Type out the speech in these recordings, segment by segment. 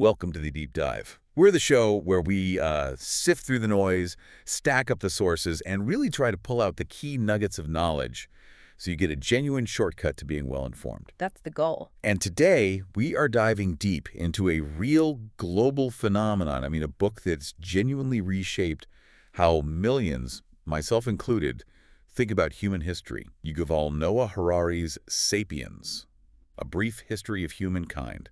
Welcome to the Deep Dive. We're the show where we sift through the noise, stack up the sources, and really try to pull out the key nuggets of knowledge so you get a genuine shortcut to being well-informed. That's the goal. And today, we are diving deep into a real global phenomenon. I mean, a book that's genuinely reshaped how millions, myself included, think about human history. Yuval Noah Harari's Sapiens. A Brief History of Humankind.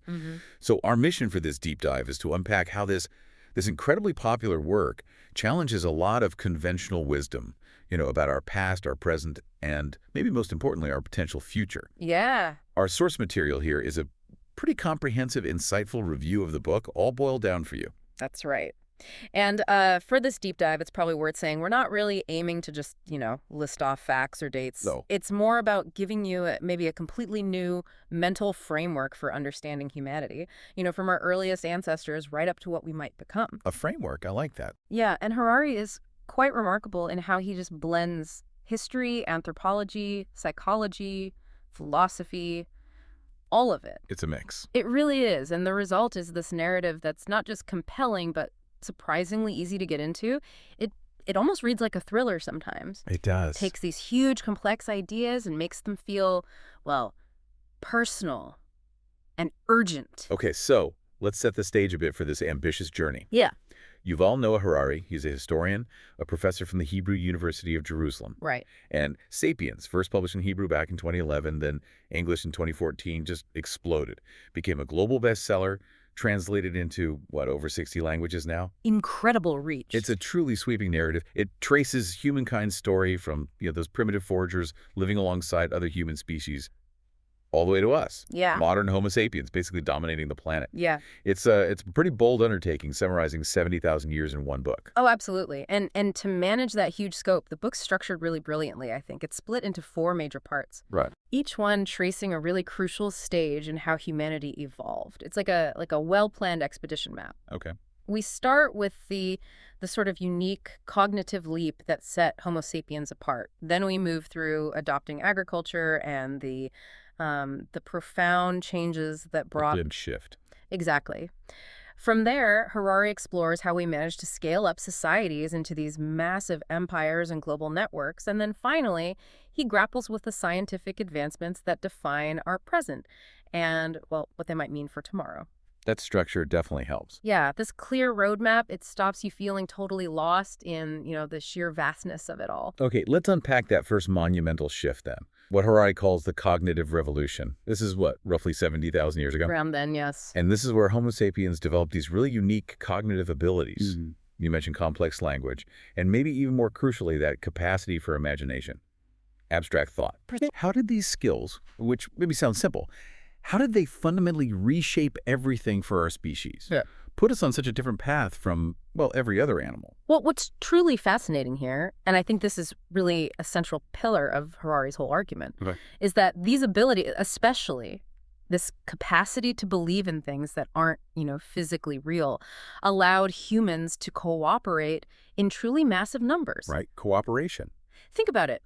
So our mission for this deep dive is to unpack how this incredibly popular work challenges a lot of conventional wisdom, about our past, our present, and maybe most importantly, our potential future. Yeah. Our source material here is a pretty comprehensive, insightful review of the book, all boiled down for you. That's right. And for this deep dive, it's probably worth saying we're not really aiming to just, list off facts or dates. No. It's more about giving you maybe a completely new mental framework for understanding humanity, from our earliest ancestors right up to what we might become. A framework, I like that. Yeah, and Harari is quite remarkable in how he just blends history, anthropology, psychology, philosophy, all of it. It's a mix. It really is, and the result is this narrative that's not just compelling, but surprisingly easy to get into. It almost reads like a thriller sometimes. It does. Takes these huge, complex ideas and makes them feel, well, personal and urgent. Okay, so let's set the stage a bit for this ambitious journey. Yeah. Yuval Noah Harari, he's a historian, a professor from the Hebrew University of Jerusalem. Right. And Sapiens, first published in Hebrew back in 2011, then English in 2014, just exploded. Became a global bestseller, translated into, over 60 languages now? Incredible reach. It's a truly sweeping narrative. It traces humankind's story from, those primitive foragers living alongside other human species all the way to us. Yeah. Modern Homo sapiens, basically dominating the planet. Yeah. It's a pretty bold undertaking, summarizing 70,000 years in one book. Oh, absolutely. And to manage that huge scope, the book's structured really brilliantly, I think. It's split into 4 major parts. Right. Each one tracing a really crucial stage in how humanity evolved. It's like a well-planned expedition map. Okay. We start with the sort of unique cognitive leap that set Homo sapiens apart. Then we move through adopting agriculture and the profound changes that brought... A big shift. Exactly. From there, Harari explores how we managed to scale up societies into these massive empires and global networks. And then finally, he grapples with the scientific advancements that define our present and, what they might mean for tomorrow. That structure definitely helps. Yeah, this clear roadmap, it stops you feeling totally lost in, the sheer vastness of it all. Okay, let's unpack that first monumental shift then. What Harari calls the cognitive revolution. This is roughly 70,000 years ago? Around then, yes. And this is where Homo sapiens developed these really unique cognitive abilities. Mm-hmm. You mentioned complex language, and maybe even more crucially, that capacity for imagination, abstract thought. How did these skills, which maybe sound simple, how did they fundamentally reshape everything for our species? Yeah. Put us on such a different path from, every other animal. Well, what's truly fascinating here, and I think this is really a central pillar of Harari's whole argument, is that these abilities, especially this capacity to believe in things that aren't, physically real, allowed humans to cooperate in truly massive numbers. Right, cooperation. Think about it.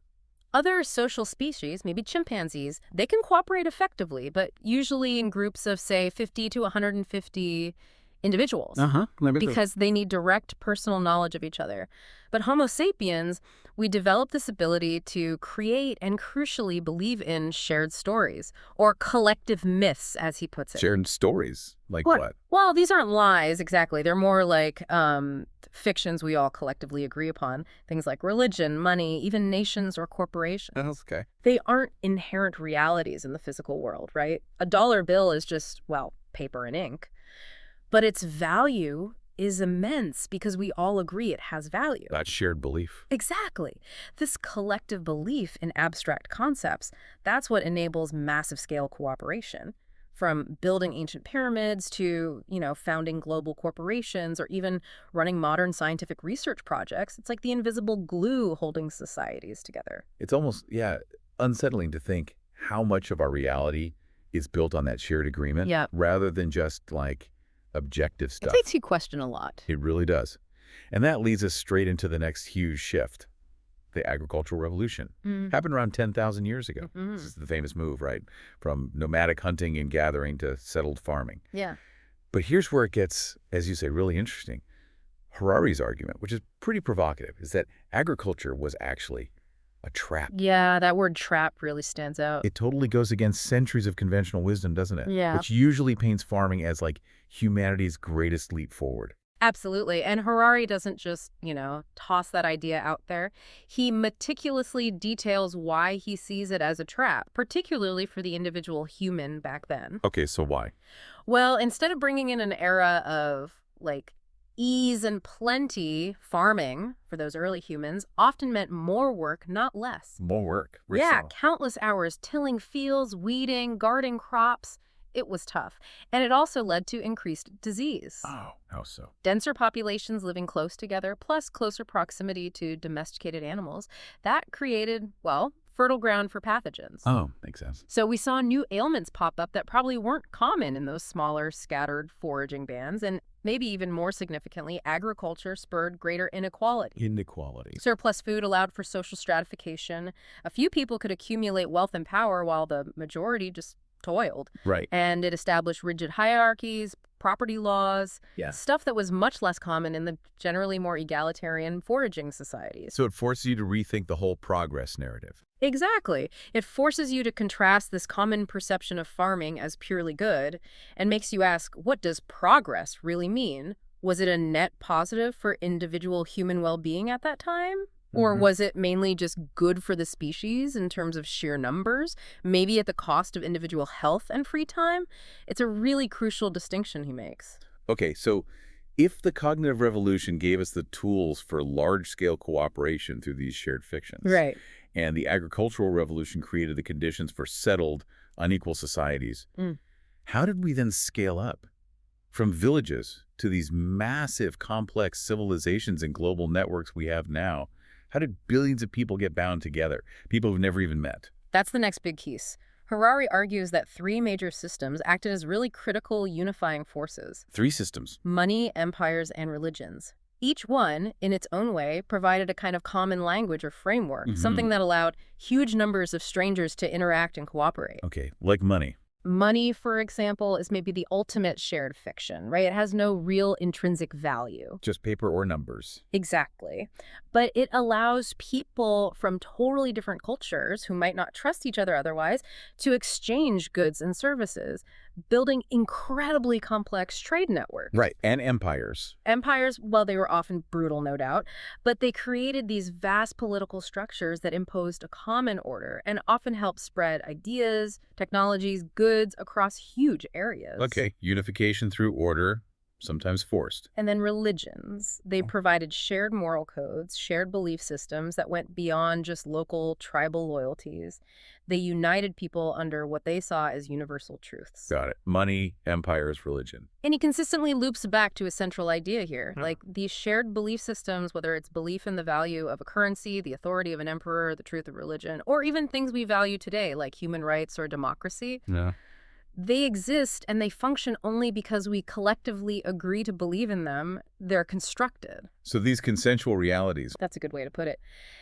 Other social species, maybe chimpanzees, they can cooperate effectively, but usually in groups of, say, 50 to 150 individuals. Because they need direct personal knowledge of each other. But Homo sapiens, we developed this ability to create and crucially believe in shared stories, or collective myths, as he puts it. Shared stories? Like what? Well, these aren't lies, exactly. They're more like fictions we all collectively agree upon. Things like religion, money, even nations or corporations. Okay. They aren't inherent realities in the physical world, right? A dollar bill is just, paper and ink. But its value is immense because we all agree it has value. That shared belief. Exactly. This collective belief in abstract concepts, that's what enables massive scale cooperation. From building ancient pyramids to, founding global corporations or even running modern scientific research projects. It's like the invisible glue holding societies together. It's almost, unsettling to think how much of our reality is built on that shared agreement rather than just like objective stuff. It makes you question a lot. It really does. And that leads us straight into the next huge shift. The agricultural revolution. Happened around 10,000 years ago. This is the famous move, right? From nomadic hunting and gathering to settled farming. Yeah. But here's where it gets, as you say, really interesting. Harari's argument, which is pretty provocative, is that agriculture was actually a trap. Yeah, that word trap really stands out. It totally goes against centuries of conventional wisdom, doesn't it? Yeah. Which usually paints farming as like humanity's greatest leap forward. Absolutely. And Harari doesn't just, toss that idea out there. He meticulously details why he sees it as a trap, particularly for the individual human back then. Okay, so why? Well, instead of bringing in an era of, ease and plenty, farming for those early humans often meant more work, not less. More work. Yeah, countless hours tilling fields, weeding, guarding crops. It was tough. And it also led to increased disease. Oh, how so? Denser populations living close together, plus closer proximity to domesticated animals, that created, fertile ground for pathogens. Oh, makes sense. So we saw new ailments pop up that probably weren't common in those smaller, scattered foraging bands, and maybe even more significantly, agriculture spurred greater inequality. Surplus food allowed for social stratification. A few people could accumulate wealth and power while the majority just toiled. Right. And it established rigid hierarchies, property laws, stuff that was much less common in the generally more egalitarian foraging societies. So it forces you to rethink the whole progress narrative. Exactly. It forces you to contrast this common perception of farming as purely good and makes you ask, what does progress really mean? Was it a net positive for individual human well-being at that time? Or was it mainly just good for the species in terms of sheer numbers, maybe at the cost of individual health and free time? It's a really crucial distinction he makes. Okay, so if the cognitive revolution gave us the tools for large-scale cooperation through these shared fictions, right, and the agricultural revolution created the conditions for settled, unequal societies, how did we then scale up from villages to these massive, complex civilizations and global networks we have now? How did billions of people get bound together, people who've never even met? That's the next big piece. Harari argues that three major systems acted as really critical unifying forces. Three systems. Money, empires, and religions. Each one, in its own way, provided a kind of common language or framework, something that allowed huge numbers of strangers to interact and cooperate. Okay, like money. Money, for example, is maybe the ultimate shared fiction, right? It has no real intrinsic value. Just paper or numbers. Exactly. But it allows people from totally different cultures who might not trust each other otherwise to exchange goods and services, building incredibly complex trade networks. Right, and empires. Empires, well, they were often brutal, no doubt, but they created these vast political structures that imposed a common order and often helped spread ideas, technologies, goods across huge areas. Okay, unification through order, sometimes forced. And then religions. They provided shared moral codes, shared belief systems that went beyond just local tribal loyalties. They united people under what they saw as universal truths. Got it. Money, empires, religion. And he consistently loops back to a central idea here. Like these shared belief systems, whether it's belief in the value of a currency, the authority of an emperor, the truth of religion, or even things we value today, like human rights or democracy. Yeah. They exist and they function only because we collectively agree to believe in them. They're constructed. So these consensual realities. That's a good way to put it.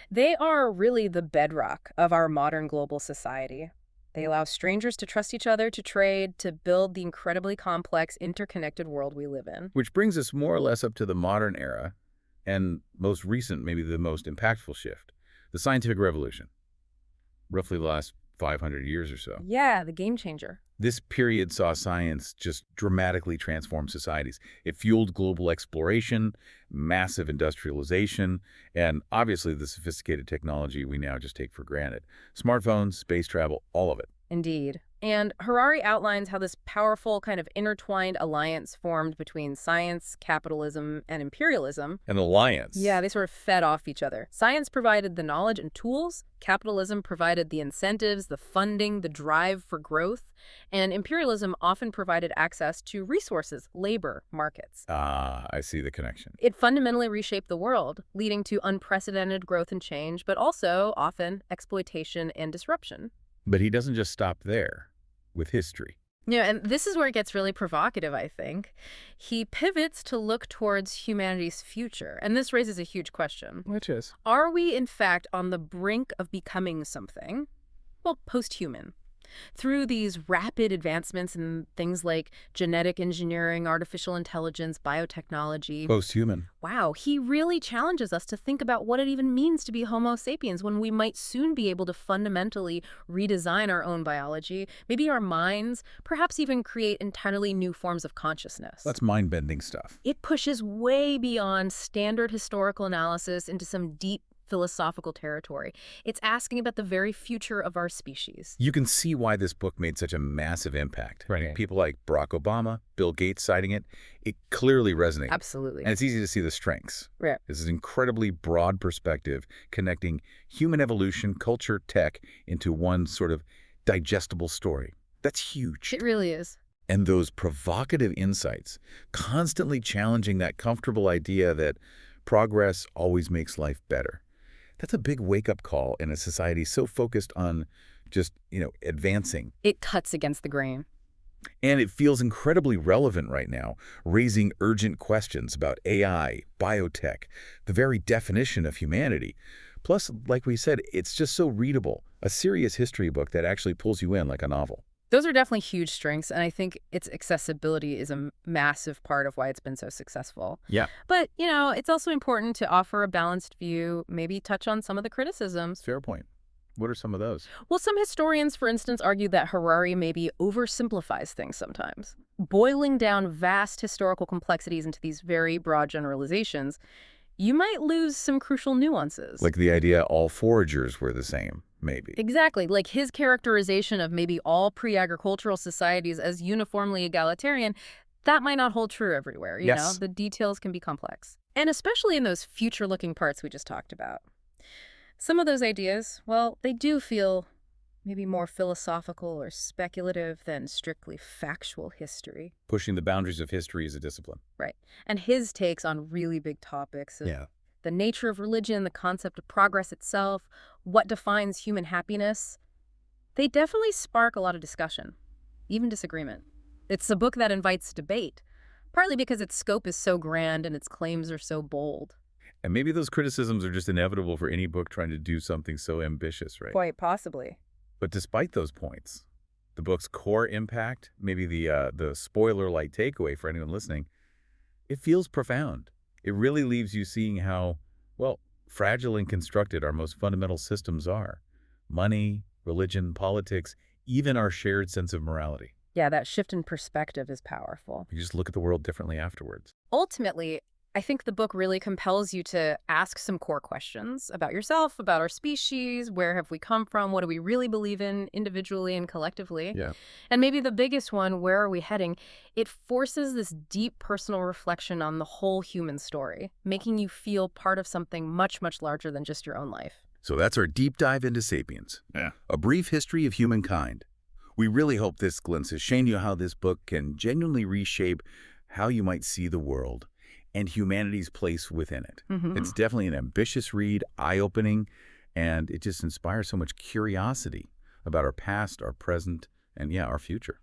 They are really the bedrock of our modern global society. They allow strangers to trust each other, to trade, to build the incredibly complex, interconnected world we live in. Which brings us more or less up to the modern era and most recent, maybe the most impactful shift, the scientific revolution, roughly the last 500 years or so. Yeah, the game changer. This period saw science just dramatically transform societies. It fueled global exploration, massive industrialization, and obviously the sophisticated technology we now just take for granted. Smartphones, space travel, all of it. Indeed. And Harari outlines how this powerful kind of intertwined alliance formed between science, capitalism, and imperialism. An alliance. Yeah, they sort of fed off each other. Science provided the knowledge and tools. Capitalism provided the incentives, the funding, the drive for growth. And imperialism often provided access to resources, labor, markets. Ah, I see the connection. It fundamentally reshaped the world, leading to unprecedented growth and change, but also often exploitation and disruption. But he doesn't just stop there with history. Yeah, and this is where it gets really provocative, I think. He pivots to look towards humanity's future, and this raises a huge question. Which is? Are we, in fact, on the brink of becoming something, well, post-human? Through these rapid advancements in things like genetic engineering, artificial intelligence, biotechnology. Post-human. Wow, he really challenges us to think about what it even means to be Homo sapiens when we might soon be able to fundamentally redesign our own biology, maybe our minds, perhaps even create entirely new forms of consciousness. That's mind-bending stuff. It pushes way beyond standard historical analysis into some deep philosophical territory. It's asking about the very future of our species. You can see why this book made such a massive impact. Right. People like Barack Obama, Bill Gates citing it, it clearly resonates. Absolutely. And it's easy to see the strengths. Right. This is an incredibly broad perspective connecting human evolution, culture, tech into one sort of digestible story. That's huge. It really is. And those provocative insights, constantly challenging that comfortable idea that progress always makes life better. That's a big wake-up call in a society so focused on just, advancing. It cuts against the grain. And it feels incredibly relevant right now, raising urgent questions about AI, biotech, the very definition of humanity. Plus, like we said, it's just so readable, a serious history book that actually pulls you in like a novel. Those are definitely huge strengths, and I think its accessibility is a massive part of why it's been so successful. Yeah. But, it's also important to offer a balanced view, maybe touch on some of the criticisms. Fair point. What are some of those? Well, some historians, for instance, argue that Harari maybe oversimplifies things sometimes. Boiling down vast historical complexities into these very broad generalizations, you might lose some crucial nuances. Like the idea all foragers were the same, maybe. Exactly. Like his characterization of maybe all pre-agricultural societies as uniformly egalitarian, that might not hold true everywhere, you know? The details can be complex. And especially in those future-looking parts we just talked about. Some of those ideas, well, they do feel maybe more philosophical or speculative than strictly factual history. Pushing the boundaries of history as a discipline. Right. And his takes on really big topics of the nature of religion, the concept of progress itself, what defines human happiness, they definitely spark a lot of discussion, even disagreement. It's a book that invites debate, partly because its scope is so grand and its claims are so bold. And maybe those criticisms are just inevitable for any book trying to do something so ambitious, right? Quite possibly. But despite those points, the book's core impact, maybe the spoiler-like takeaway for anyone listening, it feels profound. It really leaves you seeing how, well, fragile and constructed our most fundamental systems are. Money, religion, politics, even our shared sense of morality. Yeah, that shift in perspective is powerful. You just look at the world differently afterwards. Ultimately, I think the book really compels you to ask some core questions about yourself, about our species, where have we come from, what do we really believe in individually and collectively? Yeah. And maybe the biggest one, where are we heading? It forces this deep personal reflection on the whole human story, making you feel part of something much, much larger than just your own life. So that's our deep dive into Sapiens, a brief history of humankind. We really hope this glimpse has shown you how this book can genuinely reshape how you might see the world and humanity's place within it. It's definitely an ambitious read, eye-opening, and it just inspires so much curiosity about our past, our present, and our future.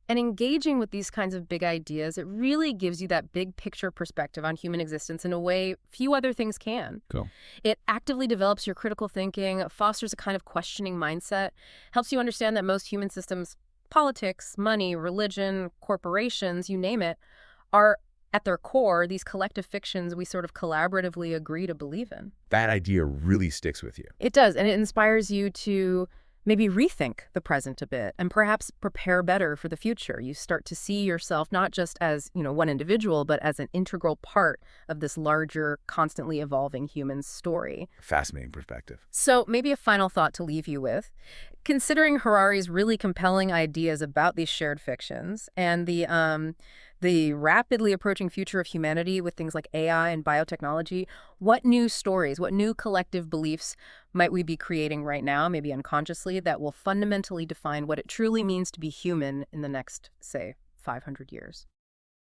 And engaging with these kinds of big ideas, it really gives you that big picture perspective on human existence in a way few other things can. Cool. It actively develops your critical thinking, fosters a kind of questioning mindset, helps you understand that most human systems, politics, money, religion, corporations, you name it, are at their core, these collective fictions we sort of collaboratively agree to believe in. That idea really sticks with you. It does, and it inspires you to maybe rethink the present a bit and perhaps prepare better for the future. You start to see yourself not just as, one individual, but as an integral part of this larger, constantly evolving human story. Fascinating perspective. So maybe a final thought to leave you with. Considering Harari's really compelling ideas about these shared fictions and the rapidly approaching future of humanity with things like AI and biotechnology, what new stories, what new collective beliefs might we be creating right now, maybe unconsciously, that will fundamentally define what it truly means to be human in the next, say, 500 years?